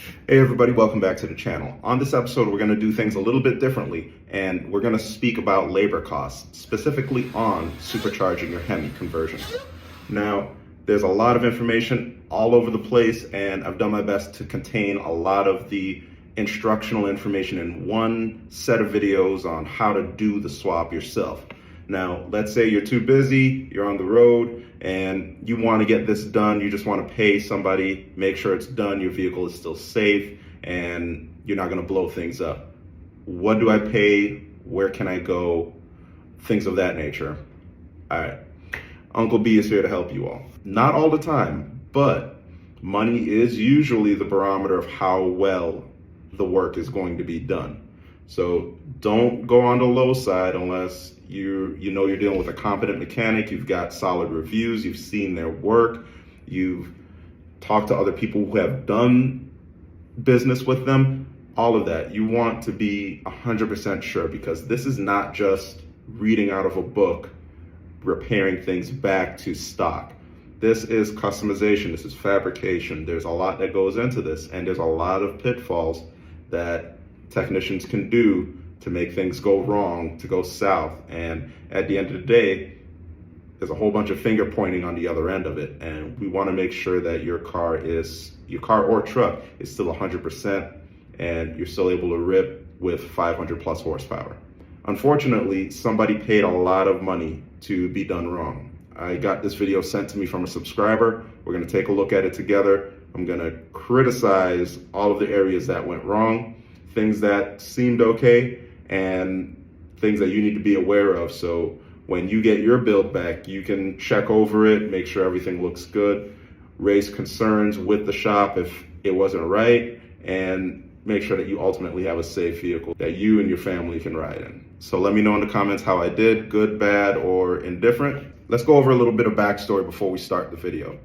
Hey everybody, welcome back to the channel. On this episode, we're going to do things a little bit differently, and we're going to speak about labor costs, specifically on supercharging your hemi conversion. Now, there's a lot of information all over the place, and I've done my best to contain a lot of the instructional information in one set of videos on how to do the swap yourself. Now, let's say you're too busy, you're on the road, and you want to get this done. You just want to pay somebody, make sure it's done, your vehicle is still safe, and you're not going to blow things up. What do I pay? Where can I go? Things of that nature. All right, Uncle B is here to help you all. Not all the time, but money is usually the barometer of how well the work is going to be done. So don't go on the low side unless you know you're dealing with a competent mechanic, you've got solid reviews, you've seen their work, you've talked to other people who have done business with them, all of that. You want to be 100% sure, because this is not just reading out of a book, repairing things back to stock. This is customization, this is fabrication. There's a lot that goes into this, and there's a lot of pitfalls that technicians can do to make things go wrong, to go south. And at the end of the day, there's a whole bunch of finger pointing on the other end of it. And we want to make sure that your car or truck is still 100% and you're still able to rip with 500 plus horsepower. Unfortunately, somebody paid a lot of money to be done wrong. I got this video sent to me from a subscriber. We're going to take a look at it together. I'm going to criticize all of the areas that went wrong, things that seemed okay, and things that you need to be aware of. So when you get your build back, you can check over it, make sure everything looks good, raise concerns with the shop if it wasn't right, and make sure that you ultimately have a safe vehicle that you and your family can ride in. So let me know in the comments how I did, good, bad, or indifferent. Let's go over a little bit of backstory before we start the video.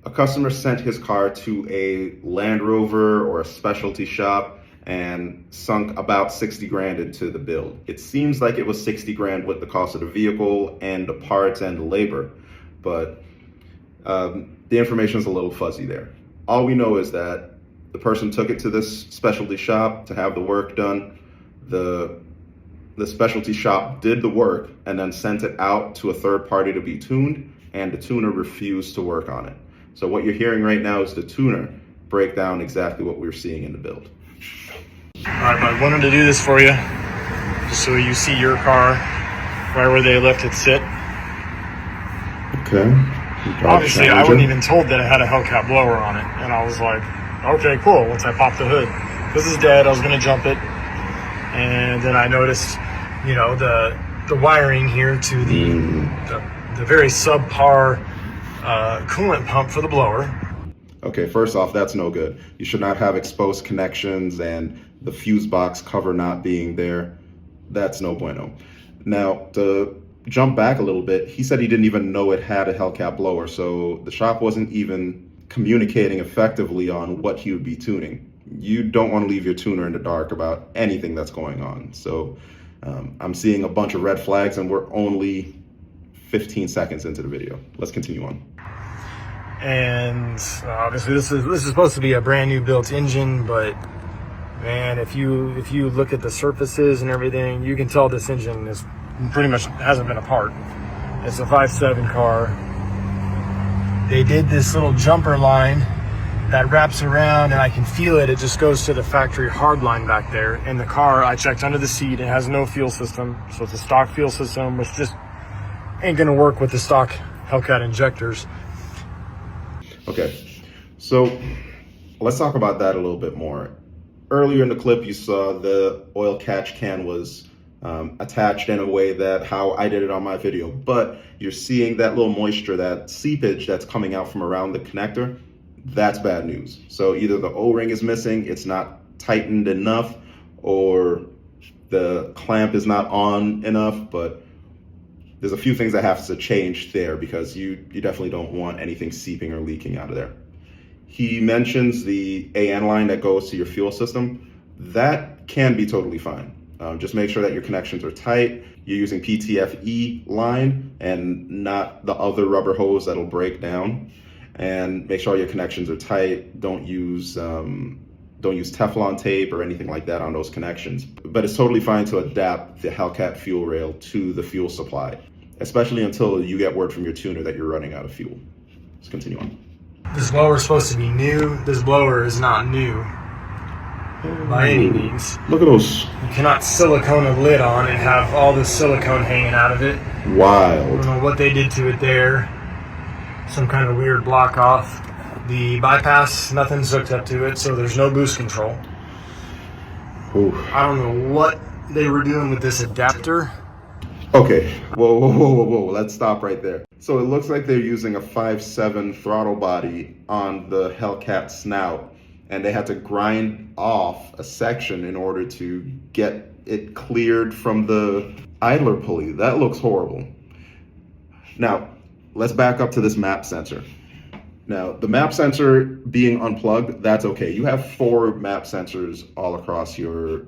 A customer sent his car to a Land Rover or a specialty shop and sunk about 60 grand into the build. It seems like it was 60 grand with the cost of the vehicle and the parts and the labor, but the information is a little fuzzy there. All we know is that the person took it to this specialty shop to have the work done. The specialty shop did the work and then sent it out to a third party to be tuned, and the tuner refused to work on it. So what you're hearing right now is the tuner break down exactly what we're seeing in the build. All right, I wanted to do this for you, just so you see your car right where they left it sit. Okay. Obviously, I wasn't even told that it had a Hellcat blower on it, and I was like, okay, cool. Once I popped the hood, this is dead. I was gonna jump it, and then I noticed, you know, the wiring here to the very subpar coolant pump for the blower. Okay, first off, that's no good. You should not have exposed connections and the fuse box cover not being there. That's no bueno. Now, to jump back a little bit, he said he didn't even know it had a Hellcat blower, so the shop wasn't even communicating effectively on what he would be tuning. You don't want to leave your tuner in the dark about anything that's going on. So I'm seeing a bunch of red flags, and we're only 15 seconds into the video. Let's continue on. And obviously this is supposed to be a brand new built engine, but man, if you look at the surfaces and everything, you can tell this engine is pretty much hasn't been apart. It's a 5.7 car. They did this little jumper line that wraps around, and I can feel it. It just goes to the factory hard line back there. In the car, I checked under the seat. It has no fuel system, so it's a stock fuel system, which just ain't gonna work with the stock Hellcat injectors. Okay, so let's talk about that a little bit more. Earlier in the clip, you saw the oil catch can was attached in a way that how I did it on my video, but you're seeing that little moisture, that seepage that's coming out from around the connector. That's bad news. So either the O-ring is missing, it's not tightened enough, or the clamp is not on enough, but there's a few things that have to change there, because you definitely don't want anything seeping or leaking out of there. He mentions the AN line that goes to your fuel system. That can be totally fine. Just make sure that your connections are tight. You're using PTFE line and not the other rubber hose that'll break down. And make sure your connections are tight. Don't use Don't use Teflon tape or anything like that on those connections. But it's totally fine to adapt the Hellcat fuel rail to the fuel supply, especially until you get word from your tuner that you're running out of fuel. Let's continue on. This blower is supposed to be new. This blower is not new by any means. Look at those. You cannot silicone a lid on and have all this silicone hanging out of it. I Wild. don't know what they did to it there. Some kind of weird block off. The bypass, nothing's hooked up to it, so there's no boost control. Oof. I don't know what they were doing with this adapter. Okay, whoa, let's stop right there. So it looks like they're using a 5.7 throttle body on the Hellcat snout, and they had to grind off a section in order to get it cleared from the idler pulley. That looks horrible. Now, let's back up to this map sensor. Now, the map sensor being unplugged, that's okay. You have 4 map sensors all across your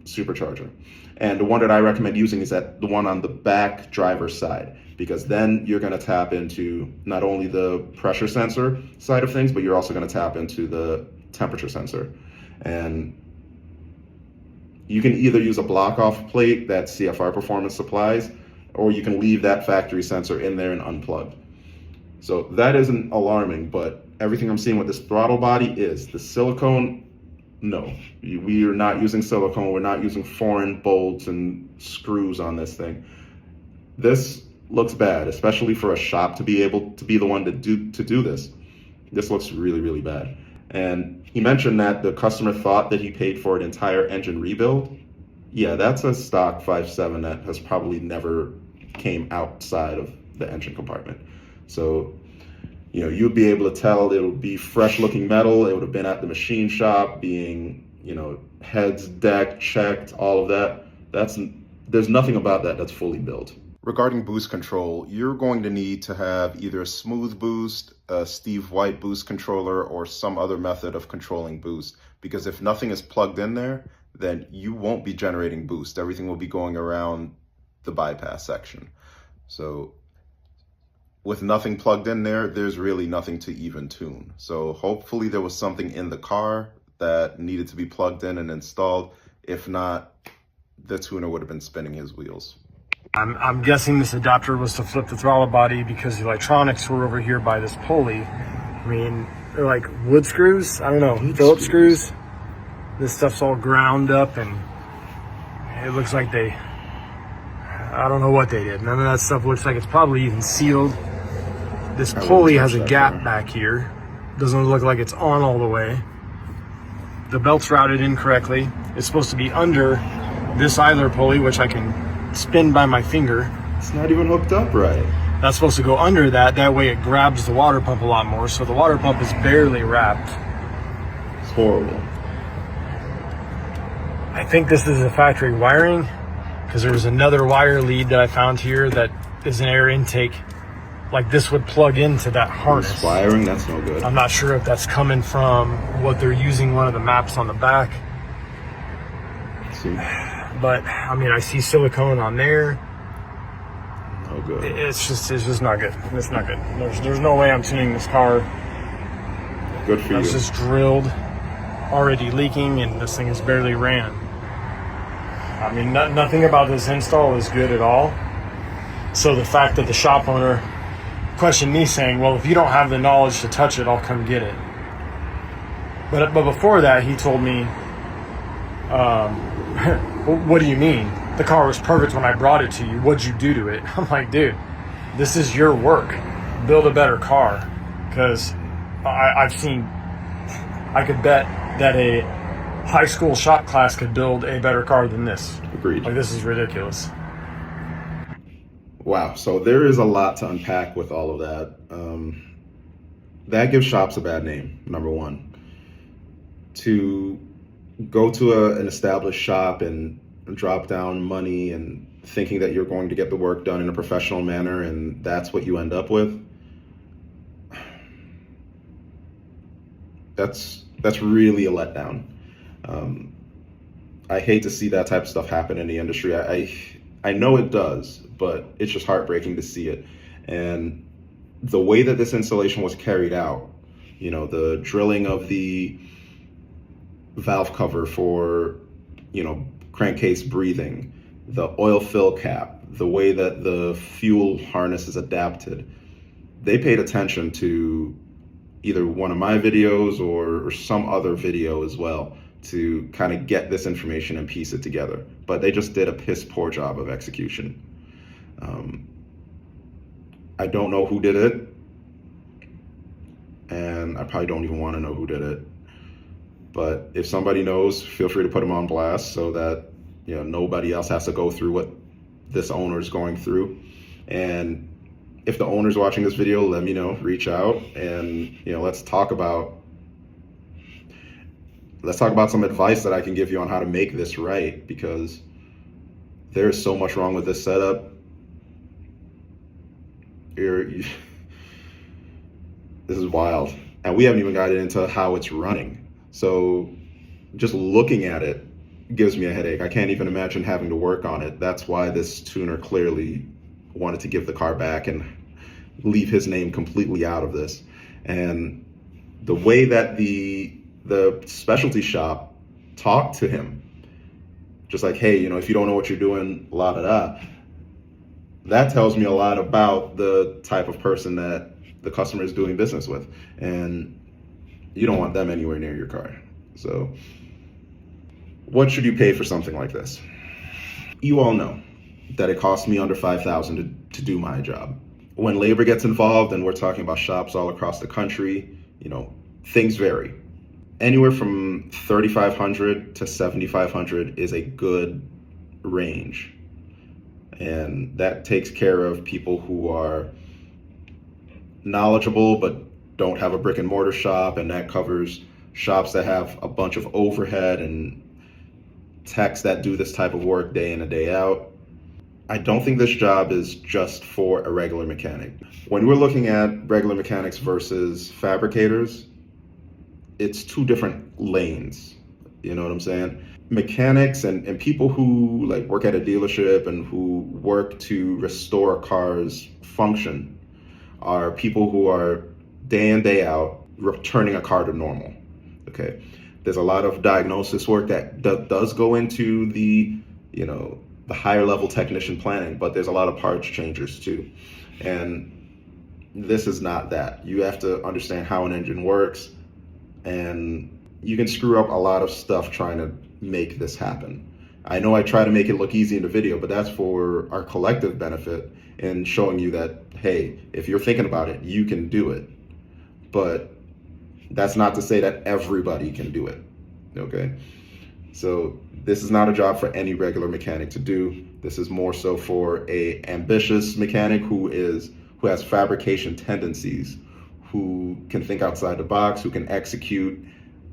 Supercharger. And the one that I recommend using is the one on the back driver's side, because then you're going to tap into not only the pressure sensor side of things, but you're also going to tap into the temperature sensor. And you can either use a block off plate that CFR Performance supplies, or you can leave that factory sensor in there and unplugged. So that isn't alarming, but everything I'm seeing with this throttle body is the silicone. No, we are not using silicone. We're not using foreign bolts and screws on this thing. This looks bad, especially for a shop to be able to be the one to do this. This looks really, really bad. And he mentioned that the customer thought that he paid for an entire engine rebuild. Yeah, that's a stock 5.7 that has probably never came outside of the engine compartment. So, you know, you'd be able to tell it would be fresh looking metal. It would have been at the machine shop being, you know, heads decked, checked, all of that. There's nothing about that that's fully built. Regarding boost control, you're going to need to have either a smooth boost, a Steve White boost controller, or some other method of controlling boost. Because if nothing is plugged in there, then you won't be generating boost. Everything will be going around the bypass section. So with nothing plugged in there, there's really nothing to even tune. So hopefully there was something in the car that needed to be plugged in and installed. If not, the tuner would have been spinning his wheels. I'm guessing this adapter was to flip the throttle body because the electronics were over here by this pulley. I mean, they're like wood screws. I don't know, Phillips screws. This stuff's all ground up and it looks like I don't know what they did. None of that stuff looks like it's probably even sealed. This pulley has a gap back here. Doesn't look like it's on all the way. The belt's routed incorrectly. It's supposed to be under this idler pulley, which I can spin by my finger. It's not even hooked up right. That's supposed to go under that. That way it grabs the water pump a lot more. So the water pump is barely wrapped. It's horrible. I think this is a factory wiring because there was another wire lead that I found here that is an air intake. Like this would plug into that harness. It's wiring, that's no good. I'm not sure if that's coming from what they're using one of the maps on the back. Let's see. But I mean, I see silicone on there. No good. It's just not good. It's not good. There's no way I'm tuning this car. Good for you. It's just drilled, already leaking, and this thing is barely ran. I mean, nothing about this install is good at all. So the fact that the shop owner questioned me saying, well, if you don't have the knowledge to touch it, I'll come get it. But before that, he told me, what do you mean? The car was perfect when I brought it to you. What'd you do to it? I'm like, dude, this is your work. Build a better car. Because I could bet that a high school shop class could build a better car than this. Agreed. Like, this is ridiculous. Wow, so there is a lot to unpack with all of that. That gives shops a bad name, number one. To go to an established shop and drop down money and thinking that you're going to get the work done in a professional manner and that's what you end up with, that's really a letdown. I hate to see that type of stuff happen in the industry. I know it does, but it's just heartbreaking to see it. And the way that this installation was carried out, you know, the drilling of the valve cover for, crankcase breathing, the oil fill cap, the way that the fuel harness is adapted. They paid attention to either one of my videos or some other video as well to kind of get this information and piece it together. But they just did a piss poor job of execution. I don't know who did it, and I probably don't even want to know who did it. But if somebody knows, feel free to put them on blast so that nobody else has to go through what this owner is going through. And if the owner's watching this video, let me know, reach out, and let's talk about some advice that I can give you on how to make this right, because there's so much wrong with this setup. This is wild. And we haven't even gotten into how it's running. So just looking at it gives me a headache. I can't even imagine having to work on it. That's why this tuner clearly wanted to give the car back and leave his name completely out of this. And the way that the specialty shop talked to him, just like, hey, if you don't know what you're doing, la da da, that tells me a lot about the type of person that the customer is doing business with. And you don't want them anywhere near your car. So what should you pay for something like this? You all know that it costs me under $5,000 to do my job. When labor gets involved, and we're talking about shops all across the country, things vary. Anywhere from $3,500 to $7,500 is a good range. And that takes care of people who are knowledgeable but don't have a brick and mortar shop, and that covers shops that have a bunch of overhead and techs that do this type of work day in and day out. I don't think this job is just for a regular mechanic. When we're looking at regular mechanics versus fabricators, it's two different lanes. You know what I'm saying? Mechanics and people who work at a dealership and who work to restore a car's function are people who are day in, day out returning a car to normal. Okay. There's a lot of diagnosis work that does go into the higher level technician planning, but there's a lot of parts changers too. And this is not that. You have to understand how an engine works, and you can screw up a lot of stuff trying to make this happen. I know I try to make it look easy in the video, but that's for our collective benefit and showing you that, hey, if you're thinking about it, you can do it. But that's not to say that everybody can do it, okay? So this is not a job for any regular mechanic to do. This is more so for a ambitious mechanic who has fabrication tendencies, who can think outside the box, who can execute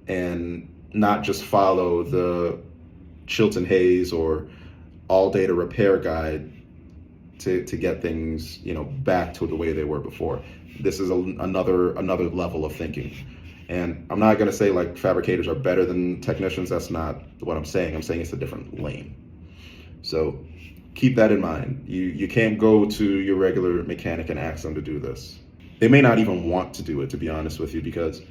and not just follow the Chilton Hayes or all data repair guide to get things, back to the way they were before. This is another level of thinking. And I'm not going to say fabricators are better than technicians. That's not what I'm saying. I'm saying it's a different lane. So keep that in mind. You can't go to your regular mechanic and ask them to do this. They may not even want to do it, to be honest with you, because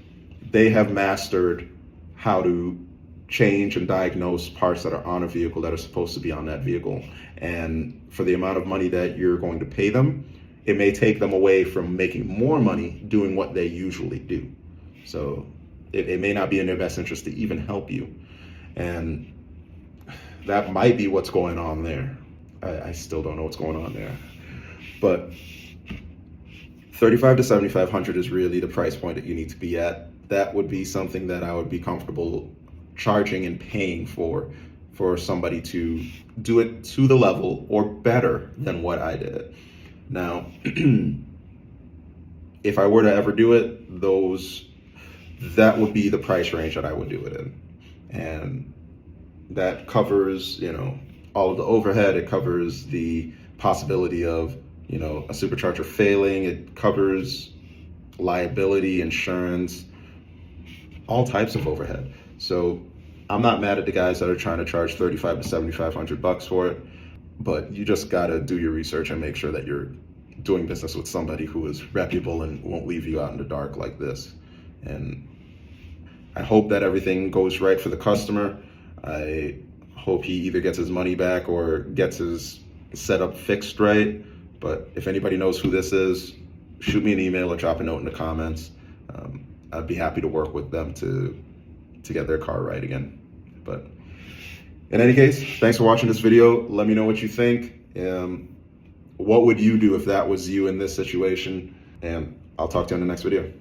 they have mastered how to change and diagnose parts that are on a vehicle that are supposed to be on that vehicle. And for the amount of money that you're going to pay them, it may take them away from making more money doing what they usually do. So it may not be in their best interest to even help you. And that might be what's going on there. I still don't know what's going on there. But $3,500 to $7,500 is really the price point that you need to be at. That would be something that I would be comfortable charging and paying for somebody to do it to the level or better than what I did it. Now, if I were to ever do it, that would be the price range that I would do it in. And that covers, all of the overhead. It covers the possibility of, a supercharger failing. It covers liability, insurance, all types of overhead. So I'm not mad at the guys that are trying to charge $3,500 to $7,500 for it, but you just gotta do your research and make sure that you're doing business with somebody who is reputable and won't leave you out in the dark like this. And I hope that everything goes right for the customer. I hope he either gets his money back or gets his setup fixed right. But if anybody knows who this is, shoot me an email or drop a note in the comments. I'd be happy to work with them to get their car right again. But in any case, thanks for watching this video. Let me know what you think. What would you do if that was you in this situation? And I'll talk to you in the next video.